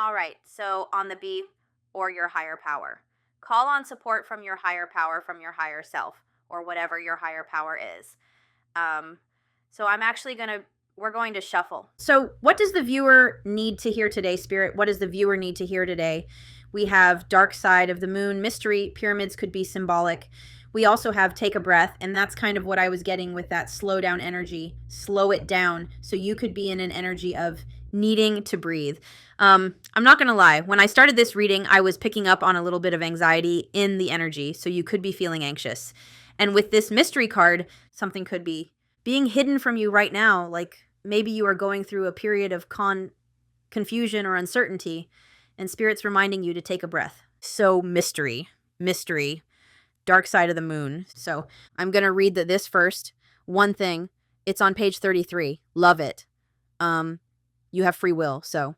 All right, so on the B, or your higher power. Call on support from your higher power, from your higher self, or whatever your higher power is. Um, so I'm actually we're going to shuffle. So, what does the viewer need to hear today, Spirit? What does the viewer need to hear today? We have Dark Side of the Moon, Mystery, Pyramids could be symbolic. We also have Take a Breath, and that's kind of what I was getting with that slow down energy. Slow it down. So you could be in an energy of needing to breathe. I'm not going to lie. When I started this reading, I was picking up on a little bit of anxiety in the energy. So you could be feeling anxious. And with this mystery card, something could be being hidden from you right now. Like maybe you are going through a period of confusion or uncertainty, and Spirit's reminding you to take a breath. So mystery, Dark Side of the Moon. So I'm going to read this first. One thing, it's on page 33. Love it. You have free will. So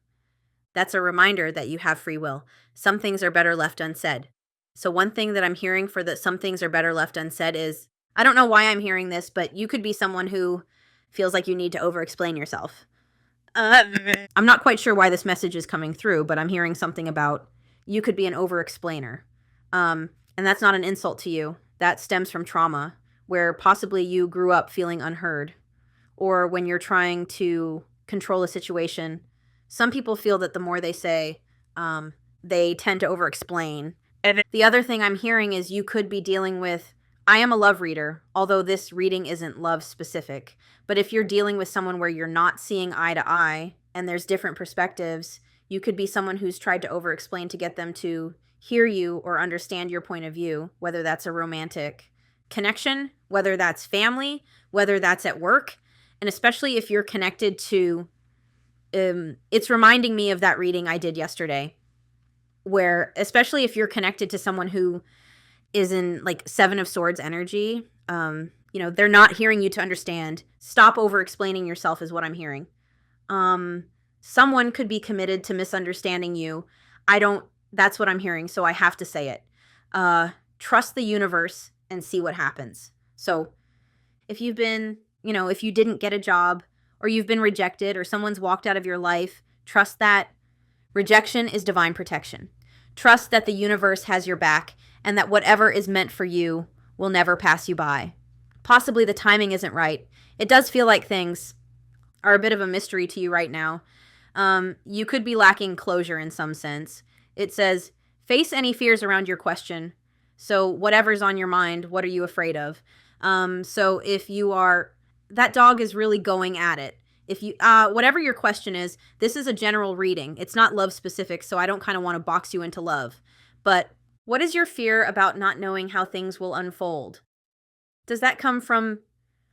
that's a reminder that you have free will. Some things are better left unsaid. So one thing that I'm hearing for that some things are better left unsaid is, I don't know why I'm hearing this, but you could be someone who feels like you need to over-explain yourself. I'm not quite sure why this message is coming through, but I'm hearing something about you could be an over-explainer. And that's not an insult to you. That stems from trauma, where possibly you grew up feeling unheard, or when you're trying to control a situation. Some people feel that the more they say, they tend to over-explain. And the other thing I'm hearing is you could be dealing with, I am a love reader, although this reading isn't love specific. But if you're dealing with someone where you're not seeing eye to eye and there's different perspectives, you could be someone who's tried to over-explain to get them to hear you or understand your point of view, whether that's a romantic connection, whether that's family, whether that's at work. And especially if you're connected to, it's reminding me of that reading I did yesterday, where especially if you're connected to someone who is in like Seven of Swords energy, they're not hearing you to understand. Stop over-explaining yourself is what I'm hearing. Someone could be committed to misunderstanding you. That's what I'm hearing, so I have to say it. Trust the universe and see what happens. So if you've been, if you didn't get a job, or you've been rejected, or someone's walked out of your life, trust that rejection is divine protection. Trust that the universe has your back, and that whatever is meant for you will never pass you by. Possibly the timing isn't right. It does feel like things are a bit of a mystery to you right now. You could be lacking closure in some sense. It says, face any fears around your question. So whatever's on your mind, what are you afraid of? So if you are, that dog is really going at it. If you, whatever your question is, this is a general reading. It's not love specific, so I don't kind of want to box you into love. But what is your fear about not knowing how things will unfold? Does that come from,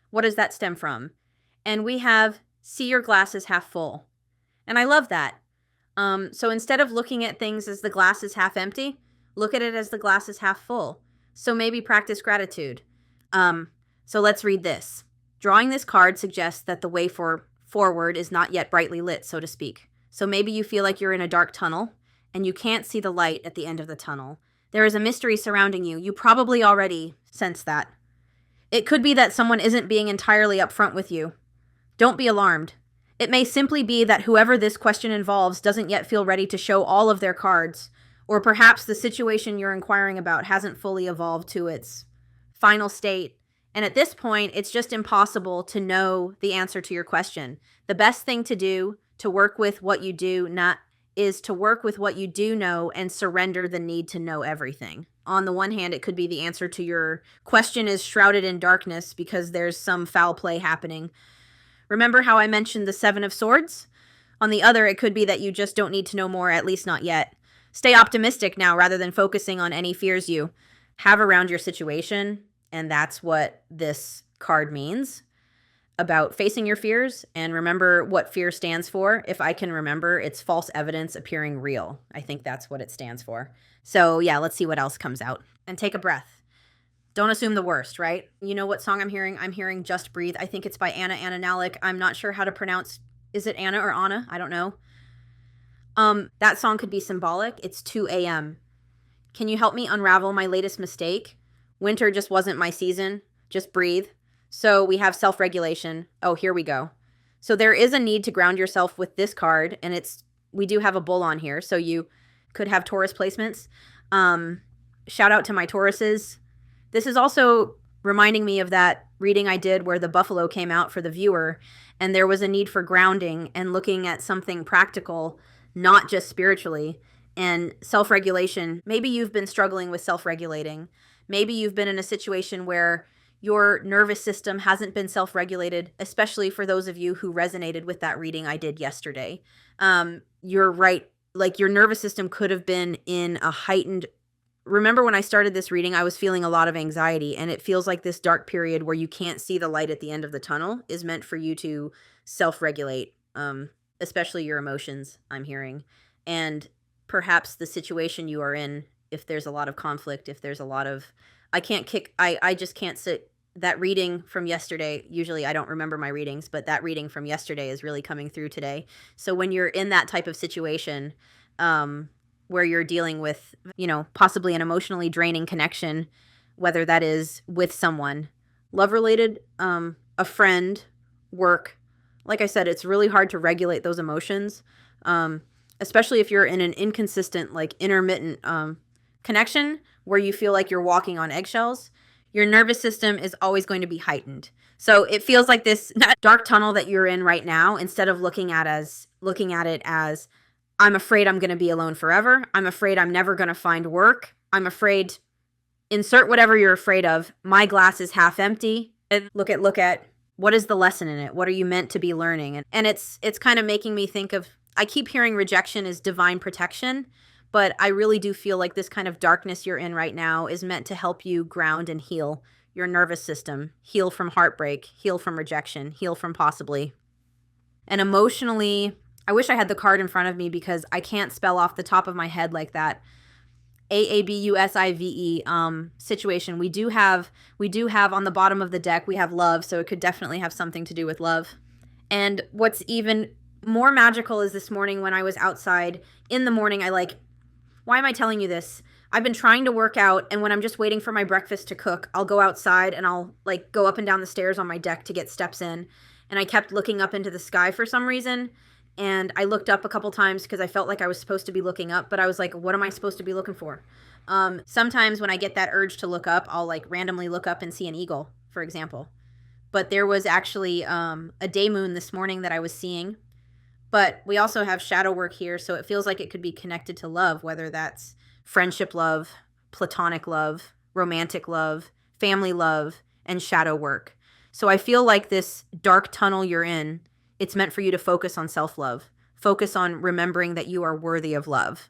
what does that stem from? And we have, see your glass is half full. And I love that. So instead of looking at things as the glass is half empty, look at it as the glass is half full. So maybe practice gratitude. So let's read this. Drawing this card suggests that the way forward is not yet brightly lit, so to speak. So maybe you feel like you're in a dark tunnel and you can't see the light at the end of the tunnel. There is a mystery surrounding you. You probably already sense that. It could be that someone isn't being entirely upfront with you. Don't be alarmed. It may simply be that whoever this question involves doesn't yet feel ready to show all of their cards, or perhaps the situation you're inquiring about hasn't fully evolved to its final state. And at this point, it's just impossible to know the answer to your question. The best thing to do to work with what you do is to work with what you do know and surrender the need to know everything. On the one hand, it could be the answer to your question is shrouded in darkness because there's some foul play happening. Remember how I mentioned the Seven of Swords? On the other, it could be that you just don't need to know more, at least not yet. Stay optimistic now rather than focusing on any fears you have around your situation. And that's what this card means about facing your fears. And remember what fear stands for. If I can remember, it's false evidence appearing real. I think that's what it stands for. So yeah, let's see what else comes out. And take a breath. Don't assume the worst, right? You know what song I'm hearing? I'm hearing Just Breathe. I think it's by Anna Nalik. I'm not sure how to pronounce. Is it Anna or Anna? I don't know. That song could be symbolic. It's 2 a.m. Can you help me unravel my latest mistake? Winter just wasn't my season. Just breathe. So we have self-regulation. Oh, here we go. So there is a need to ground yourself with this card, and it's we do have a bull on here, so you could have Taurus placements. Shout out to my Tauruses. This is also reminding me of that reading I did where the buffalo came out for the viewer, and there was a need for grounding and looking at something practical, not just spiritually, and self-regulation. Maybe you've been struggling with self-regulating. Maybe you've been in a situation where your nervous system hasn't been self-regulated, especially for those of you who resonated with that reading I did yesterday. You're right. Like, your nervous system could have been in a heightened. Remember when I started this reading, I was feeling a lot of anxiety, and it feels like this dark period where you can't see the light at the end of the tunnel is meant for you to self-regulate, especially your emotions, I'm hearing. And perhaps the situation you are in, if there's a lot of conflict, if there's a lot of, I just can't sit. That reading from yesterday, usually I don't remember my readings, but that reading from yesterday is really coming through today. So when you're in that type of situation, where you're dealing with, possibly an emotionally draining connection, whether that is with someone, love-related, a friend, work. Like I said, it's really hard to regulate those emotions, especially if you're in an inconsistent, like intermittent connection where you feel like you're walking on eggshells. Your nervous system is always going to be heightened. So it feels like this dark tunnel that you're in right now, instead of looking at it as, I'm afraid I'm going to be alone forever. I'm afraid I'm never going to find work. I'm afraid, insert whatever you're afraid of. My glass is half empty. And look at what is the lesson in it? What are you meant to be learning? And it's kind of making me think of, I keep hearing rejection is divine protection, but I really do feel like this kind of darkness you're in right now is meant to help you ground and heal your nervous system, heal from heartbreak, heal from rejection, heal from possibly. And emotionally, I wish I had the card in front of me because I can't spell off the top of my head like that. AABUSIVE situation. We do have on the bottom of the deck, we have love, so it could definitely have something to do with love. And what's even more magical is this morning when I was outside in the morning, why am I telling you this? I've been trying to work out, and when I'm just waiting for my breakfast to cook, I'll go outside and I'll go up and down the stairs on my deck to get steps in. And I kept looking up into the sky for some reason. And I looked up a couple times because I felt like I was supposed to be looking up, but I was like, what am I supposed to be looking for? Sometimes when I get that urge to look up, I'll randomly look up and see an eagle, for example. But there was actually a day moon this morning that I was seeing. But we also have shadow work here, so it feels like it could be connected to love, whether that's friendship love, platonic love, romantic love, family love, and shadow work. So I feel like this dark tunnel you're in, it's meant for you to focus on self-love. Focus on remembering that you are worthy of love.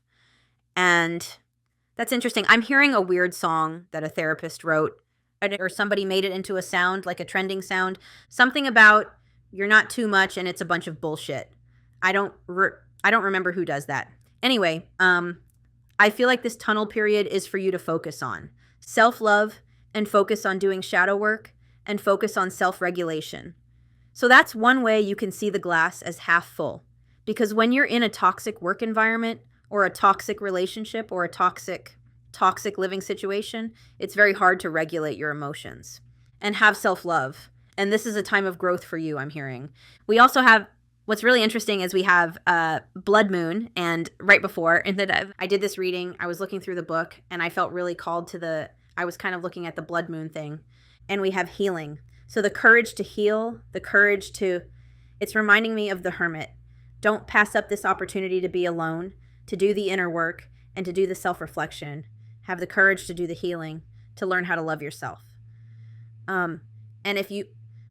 And that's interesting. I'm hearing a weird song that a therapist wrote, or somebody made it into a sound, like a trending sound. Something about you're not too much and it's a bunch of bullshit. I don't remember who does that. Anyway, I feel like this tunnel period is for you to focus on self-love and focus on doing shadow work and focus on self-regulation. So that's one way you can see the glass as half full. Because when you're in a toxic work environment or a toxic relationship or a toxic living situation, it's very hard to regulate your emotions and have self-love. And this is a time of growth for you, I'm hearing. We also have, what's really interesting is we have blood moon, and right before, I did this reading, I was looking through the book and I felt really called to I was kind of looking at the blood moon thing, and we have healing. So the courage to heal, it's reminding me of the hermit. Don't pass up this opportunity to be alone, to do the inner work, and to do the self-reflection. Have the courage to do the healing, to learn how to love yourself. And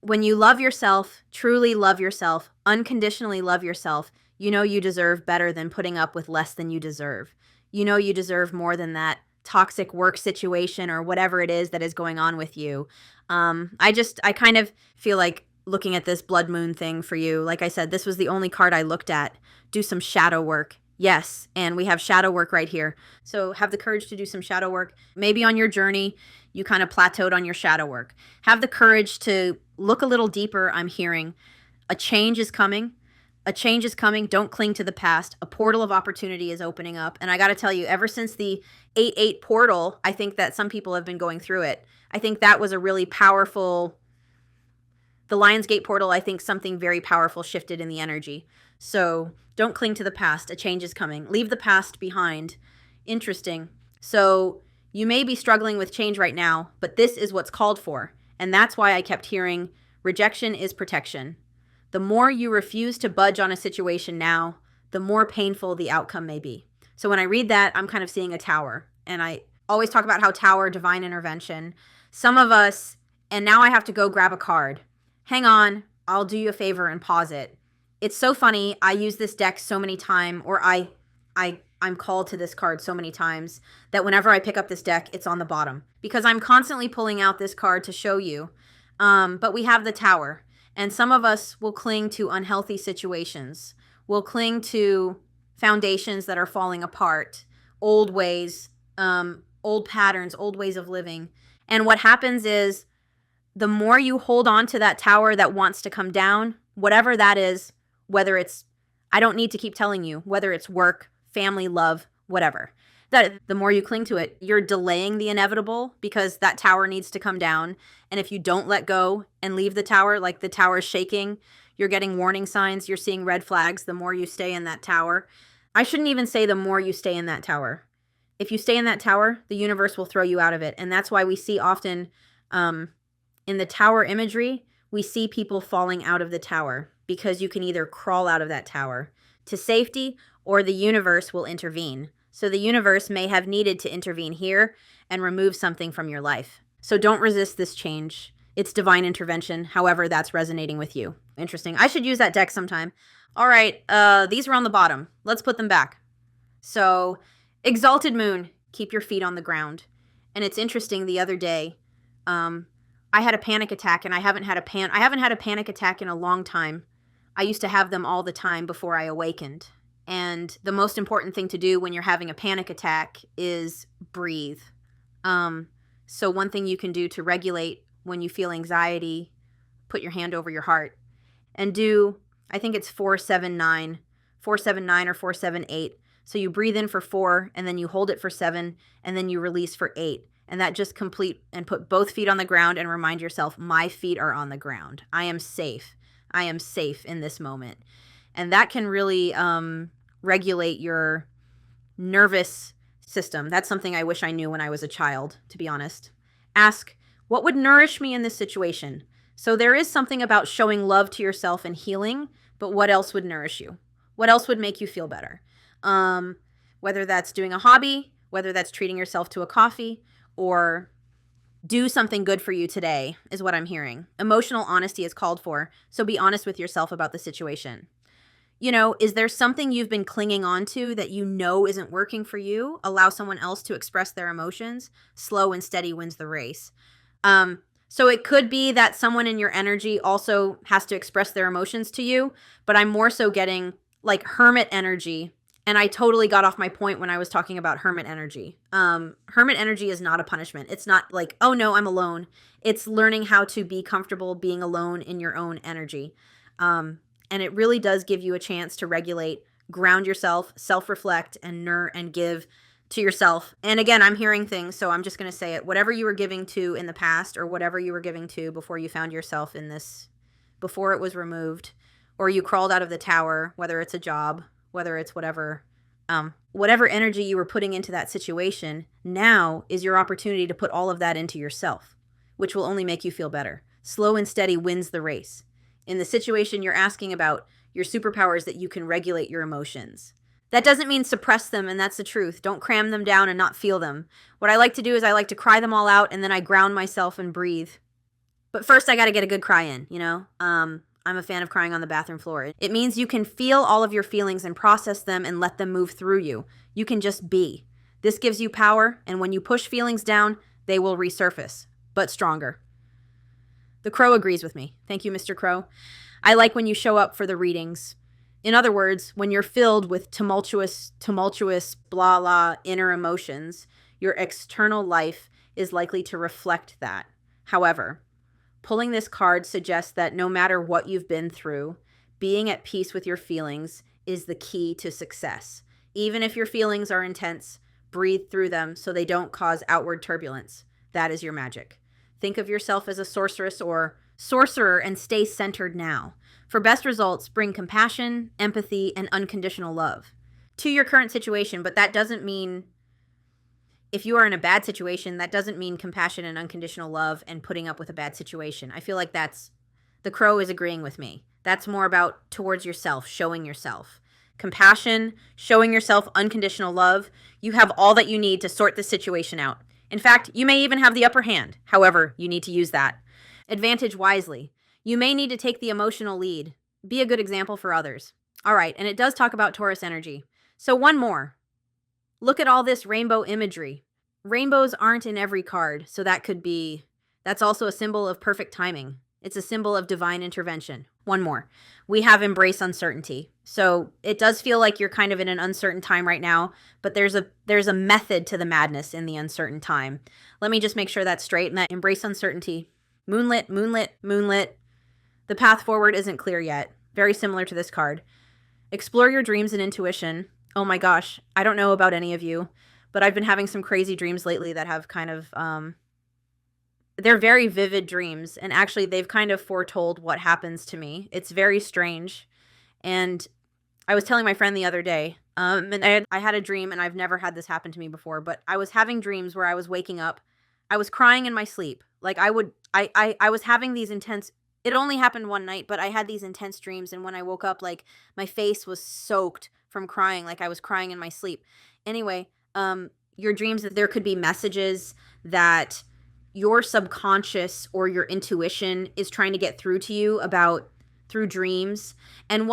when you love yourself, truly love yourself, unconditionally love yourself, you know you deserve better than putting up with less than you deserve. You know you deserve more than that toxic work situation or whatever it is that is going on with you. I kind of feel like looking at this blood moon thing for you. Like I said, this was the only card I looked at. Do some shadow work. Yes, and we have shadow work right here. So have the courage to do some shadow work. Maybe on your journey, you kind of plateaued on your shadow work. Have the courage to look a little deeper, I'm hearing. A change is coming. A change is coming. Don't cling to the past. A portal of opportunity is opening up. And I got to tell you, ever since the 8-8 portal, I think that some people have been going through it. I think that was a really powerful, the Lionsgate portal, I think something very powerful shifted in the energy. So don't cling to the past. A change is coming. Leave the past behind. Interesting. So you may be struggling with change right now, but this is what's called for. And that's why I kept hearing rejection is protection. The more you refuse to budge on a situation now, the more painful the outcome may be. So when I read that, I'm kind of seeing a tower. And I always talk about how tower, divine intervention. Some of us, and now I have to go grab a card. Hang on, I'll do you a favor and pause it. It's so funny. I use this deck so many times, or I'm called to this card so many times that whenever I pick up this deck, it's on the bottom because I'm constantly pulling out this card to show you. But we have the Tower, and some of us will cling to unhealthy situations. We'll cling to foundations that are falling apart, old ways, old patterns, old ways of living. And what happens is the more you hold on to that tower that wants to come down, whatever that is, whether it's, I don't need to keep telling you, whether it's work, family, love, whatever, that the more you cling to it, you're delaying the inevitable because that tower needs to come down. And if you don't let go and leave the tower, like the tower is shaking, you're getting warning signs, you're seeing red flags the more you stay in that tower. I shouldn't even say the more you stay in that tower. If you stay in that tower, the universe will throw you out of it. And that's why we see often in the tower imagery, we see people falling out of the tower because you can either crawl out of that tower to safety or the universe will intervene. So the universe may have needed to intervene here and remove something from your life. So don't resist this change. It's divine intervention, however that's resonating with you. Interesting. I should use that deck sometime. All right, these were on the bottom. Let's put them back. So, Exalted Moon, keep your feet on the ground. And it's interesting, the other day, I had a panic attack, and I haven't had a panic attack in a long time. I used to have them all the time before I awakened. And the most important thing to do when you're having a panic attack is breathe. So one thing you can do to regulate when you feel anxiety, put your hand over your heart and do, I think it's 4-7-9 or 4-7-8. So you breathe in for 4 and then you hold it for 7 and then you release for 8. And that just complete and put both feet on the ground and remind yourself, my feet are on the ground. I am safe. I am safe in this moment. And that can really regulate your nervous system. That's something I wish I knew when I was a child, to be honest. Ask, what would nourish me in this situation? So there is something about showing love to yourself and healing, but what else would nourish you? What else would make you feel better? Whether that's doing a hobby, whether that's treating yourself to a coffee, or do something good for you today is what I'm hearing. Emotional honesty is called for, so be honest with yourself about the situation. You know, is there something you've been clinging on to that you know isn't working for you? Allow someone else to express their emotions. Slow and steady wins the race. So it could be that someone in your energy also has to express their emotions to you, but I'm more so getting like hermit energy. And I totally got off my point when I was talking about hermit energy. Hermit energy is not a punishment. It's not like, oh no, I'm alone. It's learning how to be comfortable being alone in your own energy. And it really does give you a chance to regulate, ground yourself, self-reflect, and give to yourself. And again, I'm hearing things, so I'm just going to say it. Whatever you were giving to in the past or whatever you were giving to before you found yourself in this, before it was removed, or you crawled out of the tower, whether it's a job, whether it's whatever energy you were putting into that situation, now is your opportunity to put all of that into yourself, which will only make you feel better. Slow and steady wins the race. In the situation you're asking about, your superpower is that you can regulate your emotions. That doesn't mean suppress them, and that's the truth. Don't cram them down and not feel them. What I like to do is I like to cry them all out, and then I ground myself and breathe. But first I got to get a good cry in, you know? I'm a fan of crying on the bathroom floor. It means you can feel all of your feelings and process them and let them move through you. You can just be. This gives you power, and when you push feelings down, they will resurface, but stronger. The Crow agrees with me. Thank you, Mr. Crow. I like when you show up for the readings. In other words, when you're filled with tumultuous, blah, blah, inner emotions, your external life is likely to reflect that. However, pulling this card suggests that no matter what you've been through, being at peace with your feelings is the key to success. Even if your feelings are intense, breathe through them so they don't cause outward turbulence. That is your magic. Think of yourself as a sorceress or sorcerer and stay centered now. For best results, bring compassion, empathy, and unconditional love to your current situation, but that doesn't mean, if you are in a bad situation, that doesn't mean compassion and unconditional love and putting up with a bad situation. I feel like the crow is agreeing with me. That's more about towards yourself, showing yourself. Compassion, showing yourself unconditional love. You have all that you need to sort this situation out. In fact, you may even have the upper hand. However, you need to use that. Advantage wisely. You may need to take the emotional lead. Be a good example for others. All right, and it does talk about Taurus energy. So one more. Look at all this rainbow imagery. Rainbows aren't in every card, so that's also a symbol of perfect timing. It's a symbol of divine intervention. One more. We have embrace uncertainty. So it does feel like you're kind of in an uncertain time right now, but there's a method to the madness in the uncertain time. Let me just make sure that's straight. And that embrace uncertainty. Moonlit, moonlit, moonlit. The path forward isn't clear yet. Very similar to this card. Explore your dreams and intuition. Oh my gosh, I don't know about any of you, but I've been having some crazy dreams lately that have kind of, they're very vivid dreams, and actually they've kind of foretold what happens to me. It's very strange, and I was telling my friend the other day, and I had a dream, and I've never had this happen to me before, but I was having dreams where I was waking up, I was crying in my sleep. Like I was having these intense, it only happened one night, but I had these intense dreams, and when I woke up, like my face was soaked from crying, like I was crying in my sleep. Anyway, your dreams, there could be messages that your subconscious or your intuition is trying to get through to you about through dreams. And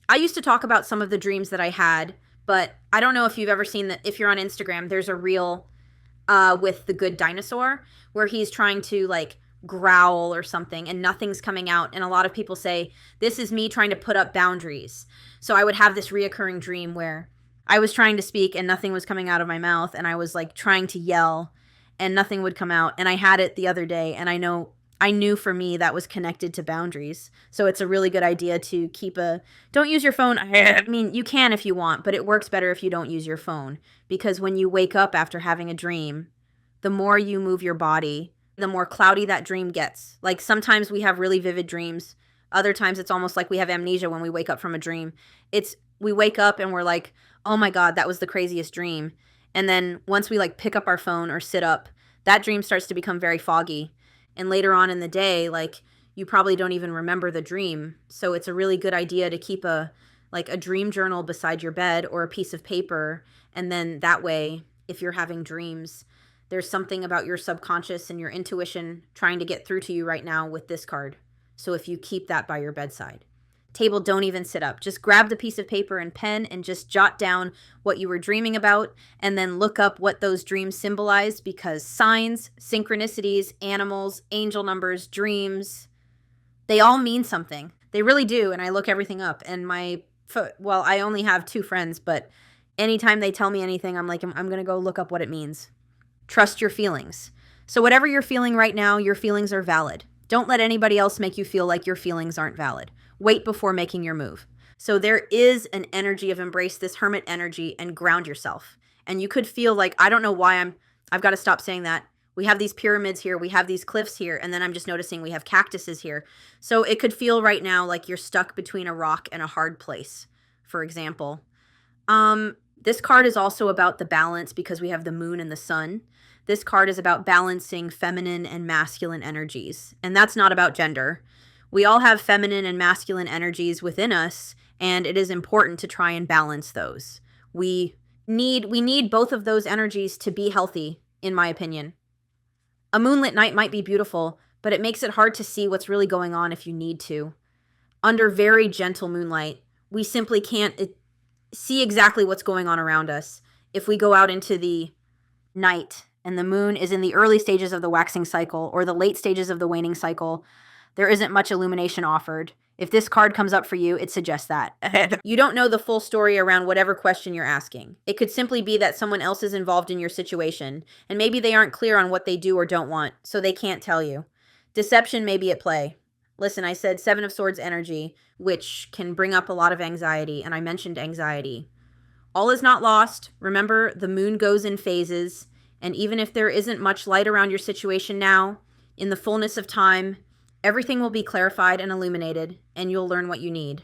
I used to talk about some of the dreams that I had, but I don't know if you've ever seen that. If you're on Instagram, there's a reel with the good dinosaur where he's trying to like growl or something and nothing's coming out. And a lot of people say, this is me trying to put up boundaries. So I would have this reoccurring dream where I was trying to speak and nothing was coming out of my mouth. And I was like trying to yell and nothing would come out. And I had it the other day, and I knew for me that was connected to boundaries. So it's a really good idea to don't use your phone. I mean, you can if you want, but it works better if you don't use your phone, because when you wake up after having a dream, the more you move your body, the more cloudy that dream gets. Like sometimes we have really vivid dreams. Other times it's almost like we have amnesia when we wake up from a dream. We wake up and we're like, oh my God, that was the craziest dream. And then once we like pick up our phone or sit up, that dream starts to become very foggy. And later on in the day, like you probably don't even remember the dream. So it's a really good idea to keep a dream journal beside your bed or a piece of paper. And then that way, if you're having dreams, there's something about your subconscious and your intuition trying to get through to you right now with this card. So if you keep that by your bedside. Table, don't even sit up. Just grab the piece of paper and pen and just jot down what you were dreaming about and then look up what those dreams symbolized, because signs, synchronicities, animals, angel numbers, dreams, they all mean something. They really do. And I look everything up, and I only have 2 friends, but anytime they tell me anything, I'm like, I'm going to go look up what it means. Trust your feelings. So whatever you're feeling right now, your feelings are valid. Don't let anybody else make you feel like your feelings aren't valid. Wait before making your move. So there is an energy of embrace this hermit energy and ground yourself. And you could feel like, I don't know why I've got to stop saying that. We have these pyramids here. We have these cliffs here. And then I'm just noticing we have cactuses here. So it could feel right now like you're stuck between a rock and a hard place, for example. This card is also about the balance, because we have the moon and the sun. This card is about balancing feminine and masculine energies. And that's not about gender. We all have feminine and masculine energies within us, and it is important to try and balance those. We need both of those energies to be healthy, in my opinion. A moonlit night might be beautiful, but it makes it hard to see what's really going on if you need to. Under very gentle moonlight, we simply can't see exactly what's going on around us. If we go out into the night and the moon is in the early stages of the waxing cycle or the late stages of the waning cycle, there isn't much illumination offered. If this card comes up for you, it suggests that. You don't know the full story around whatever question you're asking. It could simply be that someone else is involved in your situation, and maybe they aren't clear on what they do or don't want, so they can't tell you. Deception may be at play. Listen, I said 7 of Swords energy, which can bring up a lot of anxiety, and I mentioned anxiety. All is not lost. Remember, the moon goes in phases, and even if there isn't much light around your situation now, in the fullness of time, Everything will be clarified and illuminated, and you'll learn what you need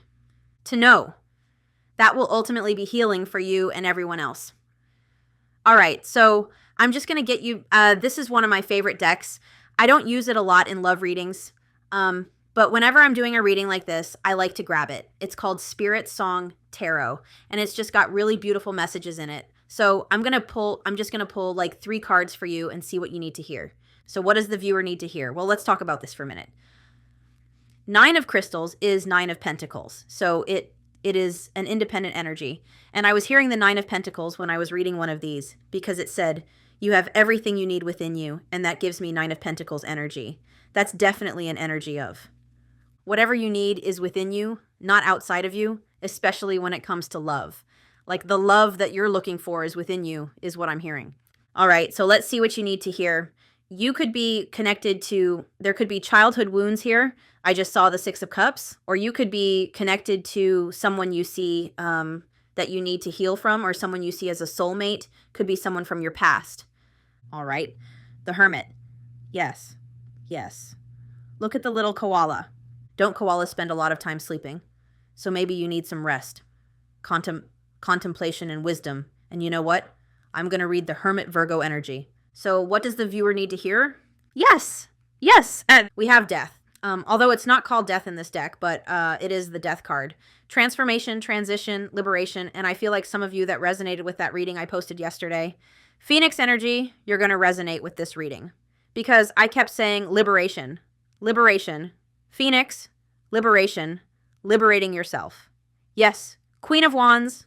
to know. That will ultimately be healing for you and everyone else. All right, so I'm just going to get you, this is one of my favorite decks. I don't use it a lot in love readings, but whenever I'm doing a reading like this, I like to grab it. It's called Spirit Song Tarot, and it's just got really beautiful messages in it. So I'm just going to pull like 3 cards for you and see what you need to hear. So what does the viewer need to hear? Well, let's talk about this for a minute. 9 of Crystals is 9 of Pentacles. So it is an independent energy. And I was hearing the 9 of Pentacles when I was reading one of these because it said, you have everything you need within you. And that gives me 9 of Pentacles energy. That's definitely an energy of whatever you need is within you, not outside of you, especially when it comes to love. Like the love that you're looking for is within you is what I'm hearing. All right, so let's see what you need to hear. You could be connected to, there could be childhood wounds here. I just saw the 6 of Cups. Or you could be connected to someone you see that you need to heal from, or someone you see as a soulmate. Could be someone from your past. All right. The Hermit. Yes. Yes. Look at the little koala. Don't koalas spend a lot of time sleeping? So maybe you need some rest, contemplation, and wisdom. And you know what? I'm going to read the Hermit Virgo energy. So what does the viewer need to hear? Yes. Yes. And we have death. Although it's not called death in this deck, but it is the death card. Transformation, transition, liberation. And I feel like some of you that resonated with that reading I posted yesterday. Phoenix energy, you're going to resonate with this reading. Because I kept saying liberation, liberation, Phoenix, liberation, liberating yourself. Yes, Queen of Wands,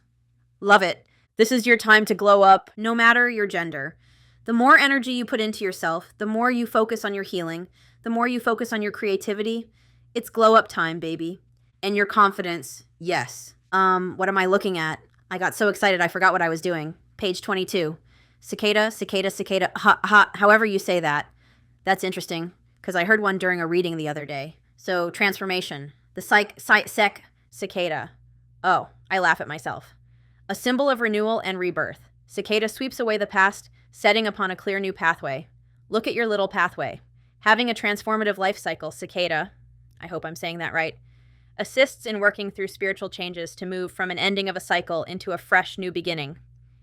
love it. This is your time to glow up, no matter your gender. The more energy you put into yourself, the more you focus on your healing, the more you focus on your creativity, it's glow up time, baby. And your confidence, yes. What am I looking at? I got so excited I forgot what I was doing. Page 22. Cicada, cicada, cicada, ha, ha, however you say that. That's interesting, because I heard one during a reading the other day. So, transformation. The sec cicada. Oh, I laugh at myself. A symbol of renewal and rebirth. Cicada sweeps away the past, setting upon a clear new pathway. Look at your little pathway. Having a transformative life cycle, cicada, I hope I'm saying that right, assists in working through spiritual changes to move from an ending of a cycle into a fresh new beginning.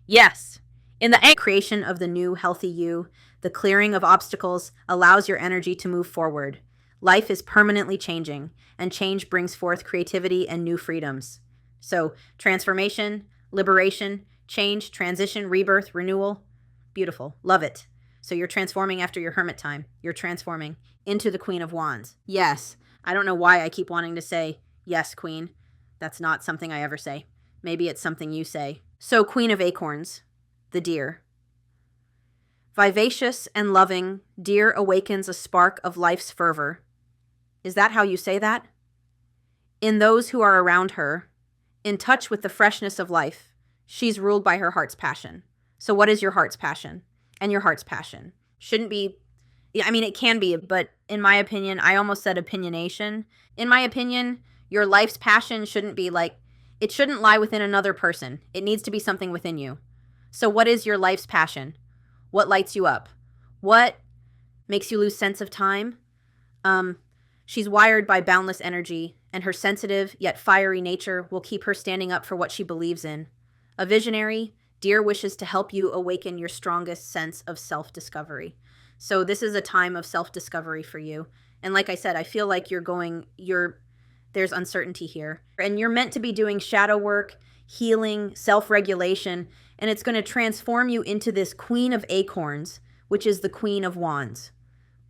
Yes! In the creation of the new healthy you, the clearing of obstacles allows your energy to move forward. Life is permanently changing, and change brings forth creativity and new freedoms. So, transformation, liberation, change, transition, rebirth, renewal. Beautiful. Love it. So you're transforming after your hermit time. You're transforming into the Queen of Wands. Yes. I don't know why I keep wanting to say, yes, Queen. That's not something I ever say. Maybe it's something you say. So, Queen of Acorns, the deer. Vivacious and loving, deer awakens a spark of life's fervor. Is that how you say that? In those who are around her, in touch with the freshness of life, she's ruled by her heart's passion. So what is your heart's passion? And your heart's passion shouldn't be, I mean, it can be, but in my opinion, I almost said opinionation. In my opinion, your life's passion shouldn't be like, it shouldn't lie within another person. It needs to be something within you. So what is your life's passion? What lights you up? What makes you lose sense of time? She's wired by boundless energy, and her sensitive yet fiery nature will keep her standing up for what she believes in. A visionary, deer wishes to help you awaken your strongest sense of self-discovery. So this is a time of self-discovery for you. And like I said, I feel like there's uncertainty here. And you're meant to be doing shadow work, healing, self-regulation, and it's going to transform you into this Queen of Acorns, which is the Queen of Wands.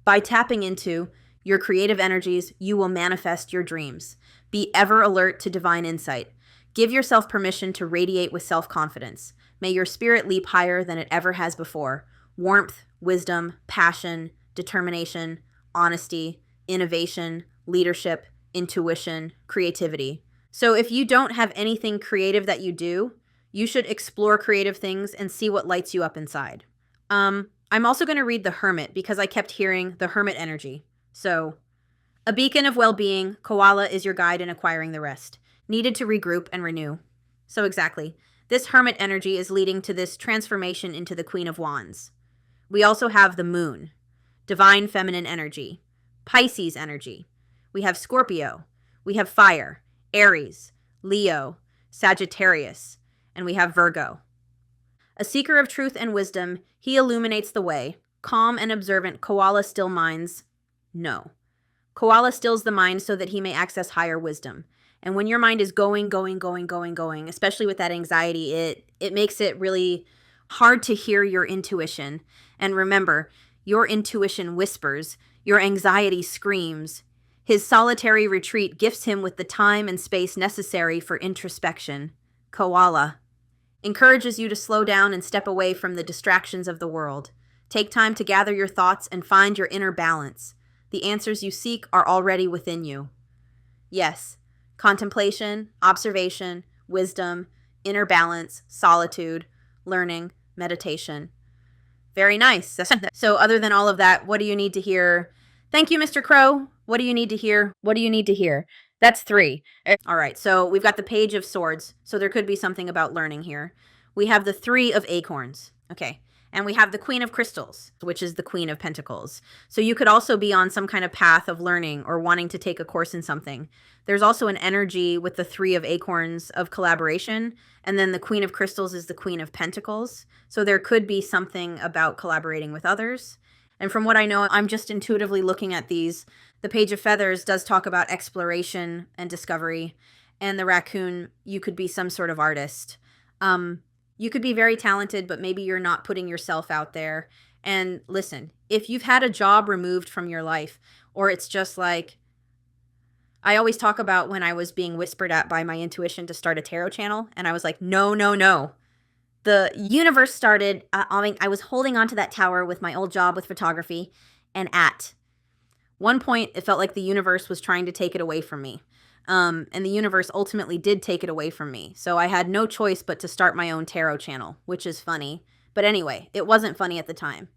By tapping into your creative energies, you will manifest your dreams. Be ever alert to divine insight. Give yourself permission to radiate with self-confidence. May your spirit leap higher than it ever has before. Warmth, wisdom, passion, determination, honesty, innovation, leadership, intuition, creativity. So if you don't have anything creative that you do, you should explore creative things and see what lights you up inside. I'm also going to read the Hermit because I kept hearing the Hermit energy. So, a beacon of well-being, koala is your guide in acquiring the rest. Needed to regroup and renew. So exactly, this Hermit energy is leading to this transformation into the Queen of Wands. We also have the Moon, divine feminine energy, Pisces energy, we have Scorpio, we have fire, Aries, Leo, Sagittarius, and we have Virgo. A seeker of truth and wisdom, he illuminates the way. Calm and observant, koala still minds. No. Koala stills the mind so that he may access higher wisdom. And when your mind is going, especially with that anxiety, it makes it really hard to hear your intuition. And remember, your intuition whispers, your anxiety screams. His solitary retreat gifts him with the time and space necessary for introspection. Koala encourages you to slow down and step away from the distractions of the world. Take time to gather your thoughts and find your inner balance. The answers you seek are already within you. Yes, contemplation, observation, wisdom, inner balance, solitude, learning, meditation. Very nice. So other than all of that, what do you need to hear? Thank you, Mr. Crow. What do you need to hear? What do you need to hear? That's 3. All right, so we've got the Page of Swords, so there could be something about learning here. We have the 3 of Acorns. Okay. And we have the Queen of Crystals, which is the Queen of Pentacles. So you could also be on some kind of path of learning or wanting to take a course in something. There's also an energy with the 3 of Acorns of collaboration. And then the Queen of Crystals is the Queen of Pentacles. So there could be something about collaborating with others. And from what I know, I'm just intuitively looking at these. The Page of Feathers does talk about exploration and discovery. And the Raccoon, you could be some sort of artist. You could be very talented, but maybe you're not putting yourself out there. And listen, if you've had a job removed from your life, or it's just like, I always talk about when I was being whispered at by my intuition to start a tarot channel, and I was like, no. The universe started, I was holding onto that tower with my old job with photography, and at one point, it felt like the universe was trying to take it away from me. And the universe ultimately did take it away from me. So I had no choice but to start my own tarot channel, which is funny. But anyway, it wasn't funny at the time.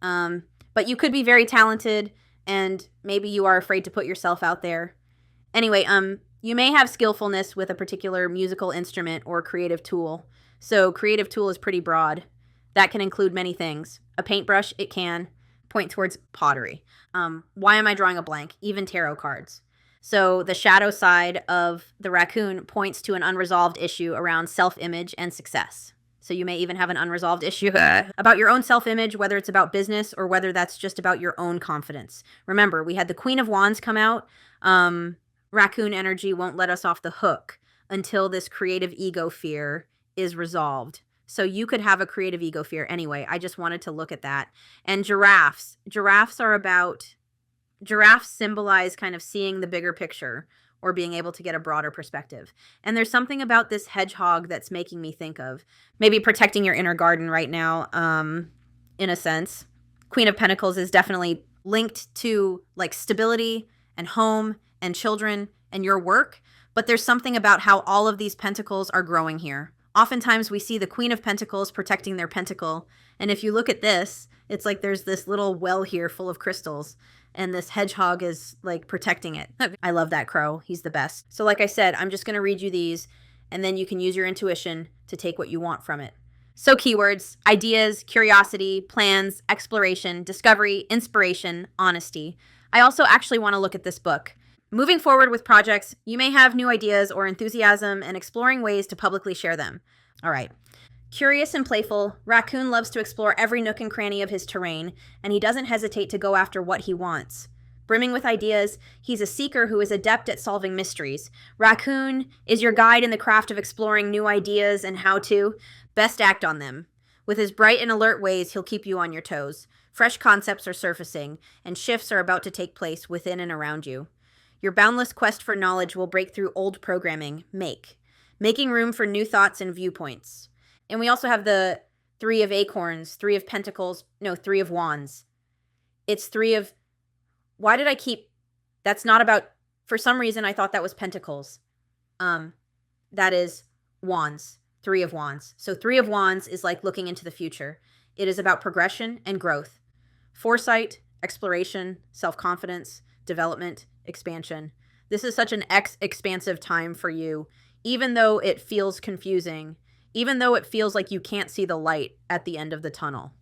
But you could be very talented, and maybe you are afraid to put yourself out there. Anyway, you may have skillfulness with a particular musical instrument or creative tool. So creative tool is pretty broad. That can include many things. A paintbrush, it can point towards pottery. Why am I drawing a blank? Even tarot cards. So the shadow side of the Raccoon points to an unresolved issue around self-image and success. So you may even have an unresolved issue about your own self-image, whether it's about business or whether that's just about your own confidence. Remember, we had the Queen of Wands come out. Raccoon energy won't let us off the hook until this creative ego fear is resolved. So you could have a creative ego fear anyway. I just wanted to look at that. And giraffes. Giraffes symbolize kind of seeing the bigger picture or being able to get a broader perspective. And there's something about this hedgehog that's making me think of maybe protecting your inner garden right now, in a sense. Queen of Pentacles is definitely linked to like stability and home and children and your work. But there's something about how all of these pentacles are growing here. Oftentimes we see the Queen of Pentacles protecting their pentacle. And if you look at this, it's like there's this little well here full of crystals. And this hedgehog is like protecting it. I love that crow. He's the best. So like I said, I'm just going to read you these and then you can use your intuition to take what you want from it. So keywords: ideas, curiosity, plans, exploration, discovery, inspiration, honesty. I also actually want to look at this book. Moving forward with projects, you may have new ideas or enthusiasm and exploring ways to publicly share them. All right. Curious and playful, Raccoon loves to explore every nook and cranny of his terrain, and he doesn't hesitate to go after what he wants. Brimming with ideas, he's a seeker who is adept at solving mysteries. Raccoon is your guide in the craft of exploring new ideas and how to best act on them. With his bright and alert ways, he'll keep you on your toes. Fresh concepts are surfacing, and shifts are about to take place within and around you. Your boundless quest for knowledge will break through old programming. Making room for new thoughts and viewpoints. And we also have the 3 of Acorns, 3 of Pentacles, no, 3 of Wands. It's 3 of, why did I keep, that's not about, for some reason I thought that was Pentacles. That is Wands, 3 of Wands. So 3 of Wands is like looking into the future. It is about progression and growth. Foresight, exploration, self-confidence, development, expansion. This is such an expansive time for you, even though it feels confusing. Even though it feels like you can't see the light at the end of the tunnel.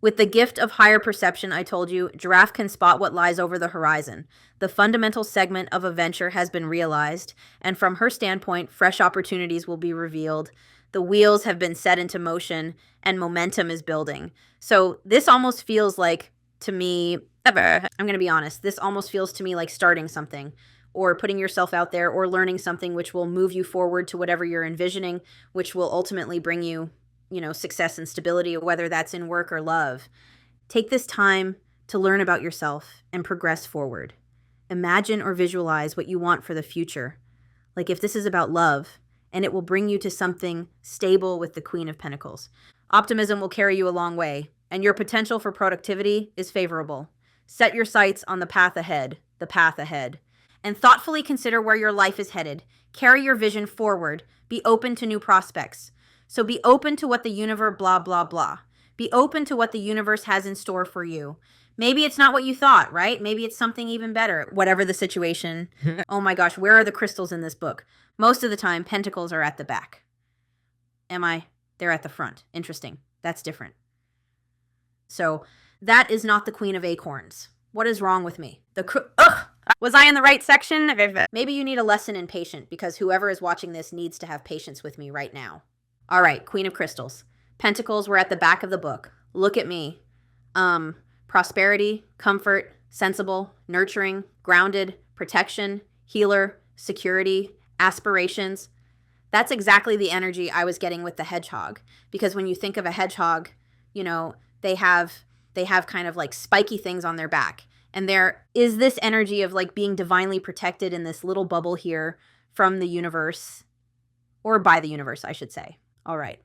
With the gift of higher perception, I told you, Giraffe can spot what lies over the horizon. The fundamental segment of a venture has been realized, and from her standpoint, fresh opportunities will be revealed. The wheels have been set into motion, and momentum is building. So this almost feels like, to me, I'm going to be honest, this almost feels to me like starting something, or putting yourself out there, or learning something which will move you forward to whatever you're envisioning, which will ultimately bring you, success and stability, whether that's in work or love. Take this time to learn about yourself and progress forward. Imagine or visualize what you want for the future. Like if this is about love, and it will bring you to something stable with the Queen of Pentacles. Optimism will carry you a long way, and your potential for productivity is favorable. Set your sights on the path ahead, and thoughtfully consider where your life is headed. Carry your vision forward. Be open to new prospects. So be open to what the universe, blah, blah, blah. Be open to what the universe has in store for you. Maybe it's not what you thought, right? Maybe it's something even better, whatever the situation. Oh my gosh, where are the crystals in this book? Most of the time, pentacles are at the back. They're at the front. Interesting. That's different. So that is not the Queen of Acorns. What is wrong with me? Was I in the right section? Maybe you need a lesson in patience, because whoever is watching this needs to have patience with me right now. All right, Queen of Crystals. Pentacles were at the back of the book. Look at me. Prosperity, comfort, sensible, nurturing, grounded, protection, healer, security, aspirations. That's exactly the energy I was getting with the hedgehog. Because when you think of a hedgehog, they have kind of like spiky things on their back. And there is this energy of like being divinely protected in this little bubble here from the universe, or by the universe, I should say. All right.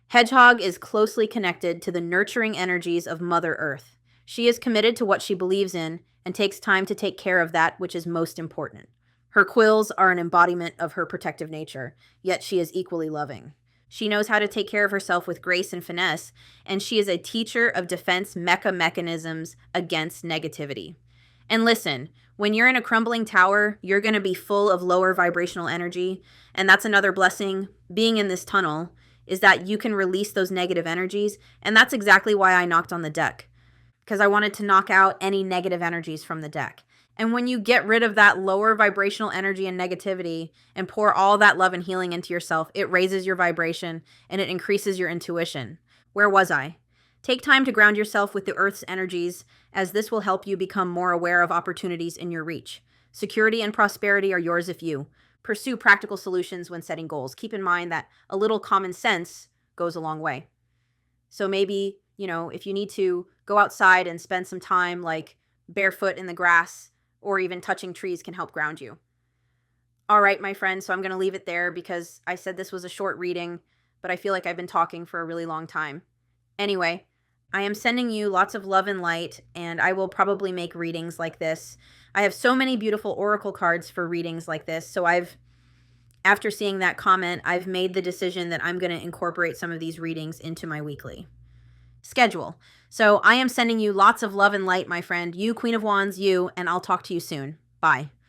Hedgehog is closely connected to the nurturing energies of Mother Earth. She is committed to what she believes in and takes time to take care of that which is most important. Her quills are an embodiment of her protective nature, yet she is equally loving. She knows how to take care of herself with grace and finesse, and she is a teacher of defense mechanisms against negativity. And listen, when you're in a crumbling tower, you're going to be full of lower vibrational energy, and that's another blessing being in this tunnel, is that you can release those negative energies, and that's exactly why I knocked on the deck, because I wanted to knock out any negative energies from the deck. And when you get rid of that lower vibrational energy and negativity and pour all that love and healing into yourself, it raises your vibration and it increases your intuition. Where was I? Take time to ground yourself with the Earth's energies, as this will help you become more aware of opportunities in your reach. Security and prosperity are yours if you pursue practical solutions when setting goals. Keep in mind that a little common sense goes a long way. So maybe, if you need to go outside and spend some time like barefoot in the grass, or even touching trees can help ground you. All right, my friends, so I'm going to leave it there because I said this was a short reading, but I feel like I've been talking for a really long time. Anyway, I am sending you lots of love and light, and I will probably make readings like this. I have so many beautiful oracle cards for readings like this, so after seeing that comment, I've made the decision that I'm going to incorporate some of these readings into my weekly schedule. So I am sending you lots of love and light, my friend. You, Queen of Wands, you, and I'll talk to you soon. Bye.